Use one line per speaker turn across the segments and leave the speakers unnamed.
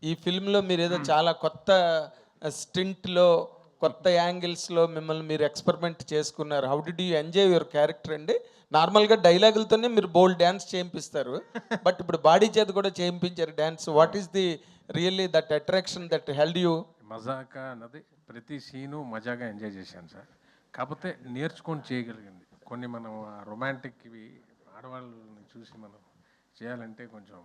ఈ ఫిల్మ్‌లో మీరేదో చాలా కొత్త స్టింట్‌లో, కొత్త యాంగిల్స్‌లో మిమ్మల్ని మీరు ఎక్స్‌పెరిమెంట్ చేసుకున్నారు. How did you enjoy your character అండి? నార్మల్‌గా డైలాగులతోనే మీరు బోల్డ్ డాన్స్ చేయింపిస్తారు. బట్ ఇప్పుడు బాడీ చేత కూడా చేయింపించారు dance. What is the really that attraction that held you?
Mazaka అన్నది ప్రతి సీను మజాగా ఎంజాయ్ చేశాను సార్. కాకపోతే నేర్చుకొని చేయగలిగింది. కొన్ని మనం రొమాంటిక్‌వి ఆడవాళ్ళని చూసి మనం చేయాలంటే కొంచెం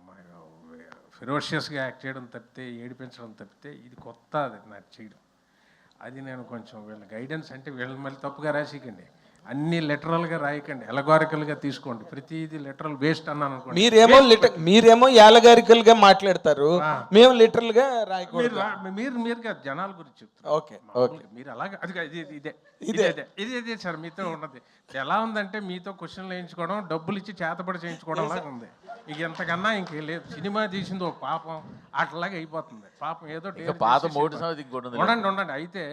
ఫెరోషియస్‌గా యాక్ట్ చేయడం తప్పితే, ఏడిపించడం తప్పితే ఇది కొత్త అది నాకు చేయడం. అది నేను కొంచెం వీళ్ళ గైడెన్స్ అంటే వీళ్ళని మళ్ళీ తప్పుగా రాసికండి. అన్ని లిటరల్‌గా రాయకండి. ఎలగారికల్‌గా తీసుకోండి. ప్రతిది లిటరల్ వేస్ట్ అన్నాను అనుకోండి.
మీరేమో యాలగారికల్‌గా మాట్లాడతారు. మేము లిటరల్‌గా రాయకూడదు.
మీరు కాదు జనాల గురించి చెప్తున్నారు.
ఓకే.
మీరు అలాగే అది ఇదే సార్ మీతో ఉన్నది. ఎలా ఉందంటే మీతో క్వశ్చన్లు వేయించుకోవడం, డబ్బులు ఇచ్చి చేతబడి చేయించుకోవడం లాగా ఉంది. ఇక ఎంతకన్నా ఇంక లేదు. సినిమా తీసింది ఒక పాపం అట్లాగే అయిపోతుంది. పాపం ఏదో ఉండండి. అయితే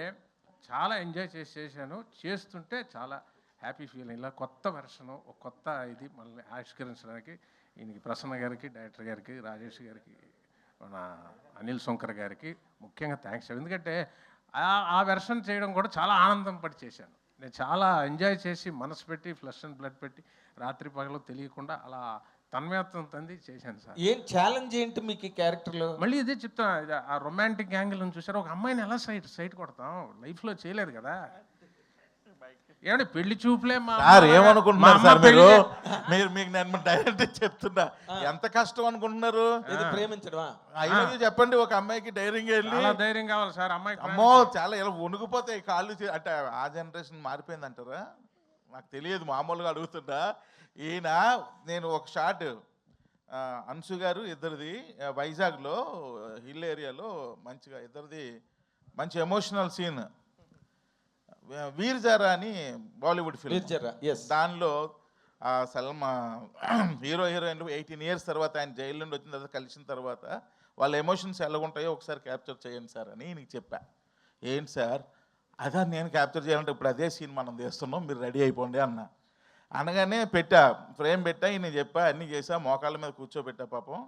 చాలా ఎంజాయ్ చేశాను. చేస్తుంటే చాలా హ్యాపీ ఫీలింగ్. ఇలా కొత్త వెర్షను, ఒక కొత్త ఇది మళ్ళీ ఆవిష్కరించడానికి ఈయనకి ప్రసన్న గారికి, డైరెక్టర్ గారికి, రాజేష్ గారికి, మన అనిల్ శంకర్ గారికి ముఖ్యంగా థ్యాంక్స్. ఎందుకంటే ఆ వెర్షన్ చేయడం కూడా చాలా ఆనందం పడి చేశాను. నేను చాలా ఎంజాయ్ చేసి మనసు పెట్టి ఫ్లష్ అండ్ బ్లడ్ పెట్టి రాత్రి పగలు తెలియకుండా అలా తన్మయత్వం తంది చేశాను సార్.
ఏం ఛాలెంజ్ ఏంటి మీకు ఈ క్యారెక్టర్లో?
మళ్ళీ ఇదే చెప్తాను. ఆ రొమాంటిక్ యాంగిల్ నుంచి చూసారు. ఒక అమ్మాయిని ఎలా సైట్ కొడతాం? లైఫ్లో చేయలేదు కదా. ఏమంటే పెళ్లి చూపులే
సార్ ఏమనుకుంటున్నారు సార్ మీరు మీకు నేను డైరెక్ట్ చెప్తున్నా ఎంత కష్టం అనుకుంటున్నారు
ప్రేమించడమా?
అయ్యో చెప్పండి. ఒక అమ్మాయికి ధైర్యంగా వెళ్ళి
ధైర్యం కావాలి సార్. అమ్మాయి
అమ్మో చాలా ఇలా వణుకుపోతాయి కాళ్ళు. అంటే ఆ జనరేషన్ మారిపోయింది అంటారా నాకు తెలియదు. మామూలుగా అడుగుతుంటా. ఈయన నేను ఒక షాట్ అన్సు గారు ఇద్దరిది వైజాగ్లో హిల్ ఏరియాలో మంచిగా ఇద్దరిది మంచి ఎమోషనల్ సీన్. వీర్ జారా అని బాలీవుడ్ ఫిల్మ్. దానిలో సల్మా హీరోయిన్లు 18 years తర్వాత ఆయన జైలు నుండి వచ్చిన తర్వాత కలిసిన తర్వాత వాళ్ళ ఎమోషన్స్ ఎలా ఉంటాయో ఒకసారి క్యాప్చర్ చేయండి సార్ అని నీకు చెప్పా. ఏంటి సార్ అదా నేను క్యాప్చర్ చేయాలంటే ఇప్పుడు అదే సీన్ మనం తీస్తున్నాం, మీరు రెడీ అయిపోండి అన్న. అనగానే ఫ్రేమ్ పెట్టా, ఈయన చెప్పా, అన్నీ చేసా, మోకాళ్ళ మీద కూర్చోబెట్టా. పాపం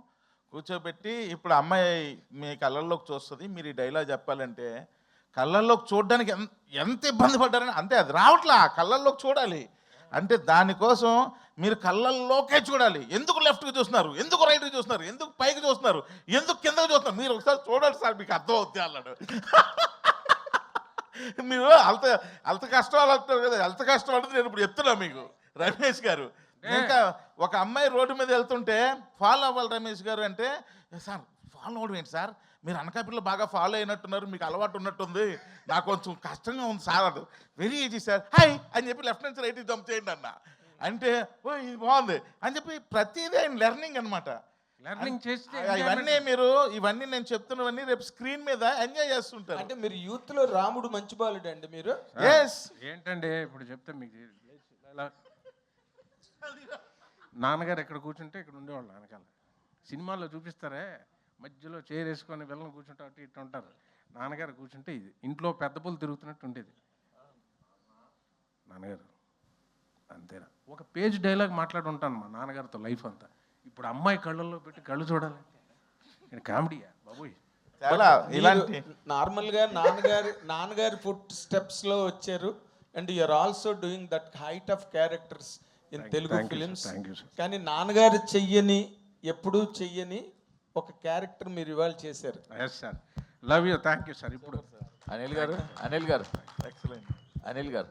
కూర్చోబెట్టి ఇప్పుడు అమ్మాయి మీ కళ్ళల్లోకి చూస్తుంది, మీరు ఈ డైలాగ్ చెప్పాలంటే కళ్ళల్లోకి చూడడానికి ఎంత ఇబ్బంది పడ్డారని. అంతే అది రావట్లా, కళ్ళల్లోకి చూడాలి అంటే దానికోసం మీరు కళ్ళల్లోకే చూడాలి. ఎందుకు లెఫ్ట్కి చూస్తున్నారు, ఎందుకు రైట్కి చూస్తున్నారు, ఎందుకు పైకి చూస్తున్నారు, ఎందుకు కిందకి చూస్తున్నారు, మీరు ఒకసారి చూడండి సార్ మీకు అర్థం అవుతుంది అన్నాడు. మీరు అంత కష్టం అంటారు కదా, అంత కష్టం అంటే నేను ఇప్పుడు చెప్తున్నా మీకు రమేష్ గారు. ఇంకా ఒక అమ్మాయి రోడ్డు మీద వెళ్తుంటే ఫాలో అవ్వాలి రమేష్ గారు అంటే, సార్ ఫాలో అవ్వడం ఏంటి సార్, మీరు అనకాపల్లిలో బాగా ఫాలో అయినట్టున్నారు, మీకు అలవాటు ఉన్నట్టుంది, నాకు కొంచెం కష్టంగా ఉంది సార్. అది వెరీ ఈజీ సార్, హాయ్ అని చెప్పి లెఫ్ట్ నుంచి రైట్కి జంప్ చేయండి అన్న. అంటే ఓ ఇది బాగుంది అని చెప్పి ప్రతిదీ ఆయన లెర్నింగ్ అనమాట. ఇవన్నీ నేను చెప్తున్నవన్నీ రేపు స్క్రీన్ మీద ఎంజాయ్ చేస్తుంటారు.
అంటే మీరు యూత్ లో రాముడు మంచి బాలుడు అండి మీరు.
ఏంటండి ఇప్పుడు చెప్తే మీకు నాన్నగారు ఎక్కడ కూర్చుంటే ఇక్కడ ఉండేవాళ్ళు. వెనకాల సినిమాల్లో చూపిస్తారే మధ్యలో చైర్ వేసుకొని వెళ్ళని కూర్చుంటే అటు ఇటు ఉంటారు. నాన్నగారు కూర్చుంటే ఇది ఇంట్లో పెద్ద పులు తిరుగుతున్నట్టు ఉండేది నాన్నగారు. అంతేనా ఒక పేజ్ డైలాగ్ మాట్లాడి ఉంటాను మా నాన్నగారితో లైఫ్ అంతా. ఇప్పుడు అమ్మాయి కళ్ళల్లో పెట్టి కళ్ళు చూడాలంటే నేను కామెడీయా బాబోయ్.
నార్మల్ గా నాన్నగారి ఫుట్ స్టెప్స్ లో వచ్చారు. And you are also doing that height of characters in Telugu films. కానీ నాన్నగారు ఎప్పుడూ చెయ్యని ఒక క్యారెక్టర్ మీరు ఇవాళ చేశారు.
Yes sir, love you, thank you sir. ఇప్పుడు
అనిల్ గారు ఎక్సలెంట్. అనిల్ గారు